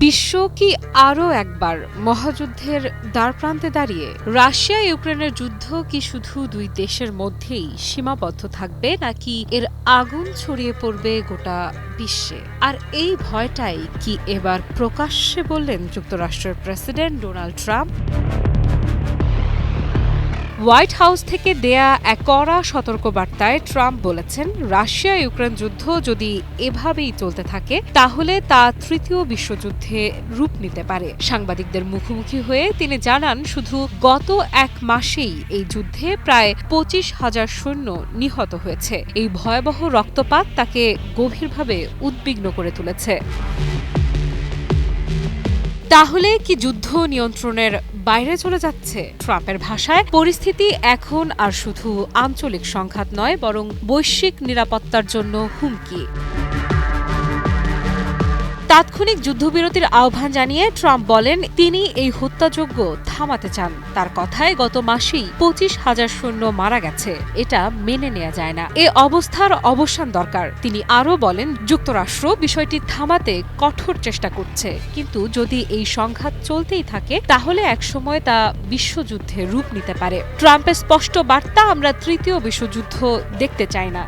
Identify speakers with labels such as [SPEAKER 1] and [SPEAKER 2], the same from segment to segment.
[SPEAKER 1] বিশ্ব কি আরও একবার মহাযুদ্ধের দ্বারপ্রান্তে দাঁড়িয়ে? রাশিয়া ইউক্রেনের যুদ্ধ কি শুধু দুই দেশের মধ্যেই সীমাবদ্ধ থাকবে, নাকি এর আগুন ছড়িয়ে পড়বে গোটা বিশ্বে? আর এই ভয়টাই কি এবার প্রকাশ্যে বললেন যুক্তরাষ্ট্রের president Donald Trump? White house থেকে দেয়া এক কড়া সতর্কবার্তায় ট্রাম্প বলেছেন, রাশিয়া ইউক্রেন যুদ্ধ যদি এভাবেই চলতে থাকে তাহলে তা তৃতীয় বিশ্বযুদ্ধে রূপ নিতে পারে। সাংবাদিকদের মুখোমুখি হয়ে তিনি জানান, শুধু গত এক মাসেই এই যুদ্ধে প্রায় 25,000 সৈন্য নিহত হয়েছে। এই ভয়াবহ রক্তপাত তাকে গভীরভাবে উদ্বিগ্ন করে তুলেছে। তাহলে কি যুদ্ধ নিয়ন্ত্রণের বাইরে চলে যাচ্ছে? ট্রাম্পের ভাষায় পরিস্থিতি এখন আর শুধু আঞ্চলিক সংঘাত নয়, বরং বৈশ্বিক নিরাপত্তার জন্য হুমকি। তাৎক্ষণিক যুদ্ধবিরতির আহ্বান জানিয়ে ট্রাম্প বলেন, তিনি এই হত্যাযজ্ঞ থামাতে চান। তার কথায় গত মাসেই 25,000 সৈন্য মারা গেছে। এটা মেনে নেওয়া যায় না। এ অবস্থার অবসান দরকার। তিনি আরও বলেন, যুক্তরাষ্ট্র বিষয়টি থামাতে কঠোর চেষ্টা করছে, কিন্তু যদি এই সংঘাত চলতেই থাকে তাহলে একসময় তা বিশ্বযুদ্ধে রূপ নিতে পারে। ট্রাম্পের স্পষ্ট বার্তা, আমরা তৃতীয় বিশ্বযুদ্ধ দেখতে চাই না।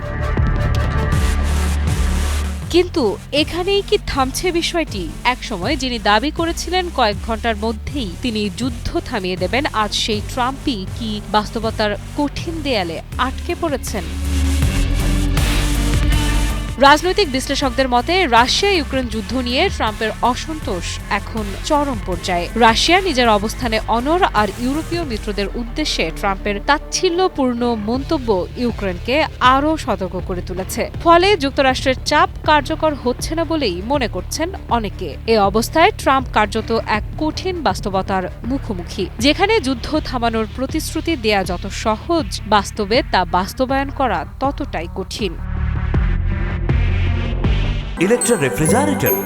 [SPEAKER 1] কিন্তু এখানেই কি থামছে বিষয়টি? একসময় যিনি দাবি করেছিলেন কয়েক ঘন্টার মধ্যেই তিনি যুদ্ধ থামিয়ে দেবেন, আজ সেই ট্রাম্পই কি বাস্তবতার কঠিন দেয়ালে আটকে পড়েছেন? রাজনৈতিক বিশ্লেষকদের মতে, রাশিয়া ইউক্রেন যুদ্ধ নিয়ে ট্রাম্পের অসন্তোষ এখন চরম পর্যায়ে। রাশিয়া নিজের অবস্থানে অনড়, আর ইউরোপীয় মিত্রদের উদ্দেশ্যে ট্রাম্পের তাচ্ছিল্যপূর্ণ মন্তব্য ইউক্রেনকে আরও সতর্ক করে তুলেছে। ফলে যুক্তরাষ্ট্রের চাপ কার্যকর হচ্ছে না বলেই মনে করছেন অনেকে। এ অবস্থায় ট্রাম্প কার্যত এক কঠিন বাস্তবতার মুখোমুখি, যেখানে যুদ্ধ থামানোর প্রতিশ্রুতি দেয়া যত সহজ, বাস্তবে তা বাস্তবায়ন করা ততটাই কঠিন।
[SPEAKER 2] ইলেকট্রা রেফ্রিজারেটর,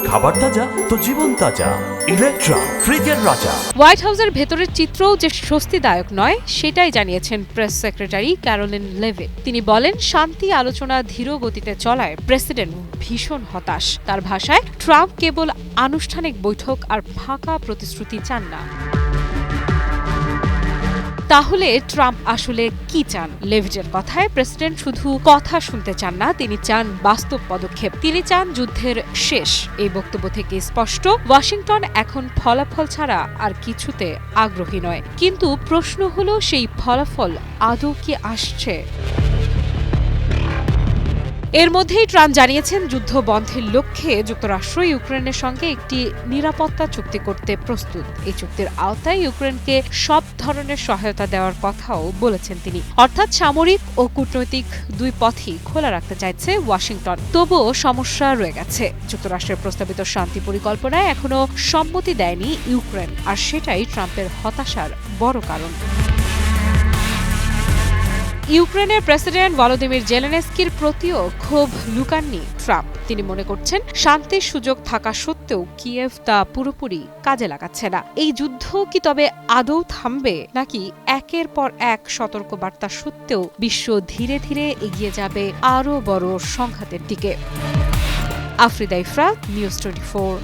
[SPEAKER 2] খাবার তাজা তো জীবন তাজা। ইলেকট্রা, ফ্রিজের রাজা।
[SPEAKER 1] হোয়াইট হাউসের ভেতরের চিত্রও যে স্বস্তিদায়ক নয়, সেটাই জানিয়েছেন প্রেস সেক্রেটারি ক্যারোলিন লেভিট। তিনি বলেন, শান্তি আলোচনা ধীর গতিতে চলায় প্রেসিডেন্ট ভীষণ হতাশ। তার ভাষায়, ট্রাম্প কেবল আনুষ্ঠানিক বৈঠক আর ফাঁকা প্রতিশ্রুতি চান না। তাহলে ট্রাম্প আসলে কি চান? লেভিটের কথায়, প্রেসিডেন্ট শুধু কথা শুনতে চান না, তিনি চান বাস্তব পদক্ষেপ। তিনি চান যুদ্ধের শেষ। এই বক্তব্য থেকে স্পষ্ট, ওয়াশিংটন এখন ফলাফল ছাড়া আর কিছুতে আগ্রহী নয়। কিন্তু প্রশ্ন হলো, সেই ফলাফল আদৌ কি আসছে? এর মধ্যেই ট্রাম্প জানিয়েছেন, যুদ্ধ বন্ধের লক্ষ্যে যুক্তরাষ্ট্র ইউক্রেনের সঙ্গে একটি নিরাপত্তা চুক্তি করতে প্রস্তুত। এই চুক্তির আওতায় ইউক্রেনকে সব ধরনের সহায়তা দেওয়ার কথাও বলেছেন তিনি। অর্থাৎ সামরিক ও কূটনৈতিক দুই পথই খোলা রাখতে চাইছে ওয়াশিংটন। তবুও সমস্যা রয়ে গেছে। যুক্তরাষ্ট্রের প্রস্তাবিত শান্তি পরিকল্পনায় এখনো সম্মতি দেয়নি ইউক্রেন, আর সেটাই ট্রাম্পের হতাশার বড় কারণ। ইউক্রেনের প্রেসিডেন্ট ভলোদিমির জেলেনস্কির প্রতিও ক্ষোভ লুকাননি ট্রাম্প। তিনি মনে করছেন, শান্তির সুযোগ থাকা সত্ত্বেও কিয়েভ তা পুরোপুরি কাজে লাগাচ্ছে না। এই যুদ্ধ কি তবে আদৌ থামবে, নাকি একের পর এক সতর্কবার্তা সত্ত্বেও বিশ্ব ধীরে ধীরে এগিয়ে যাবে আরও বড় সংঘাতের দিকে? আফ্রিদা ইফরা, নিউজ 24।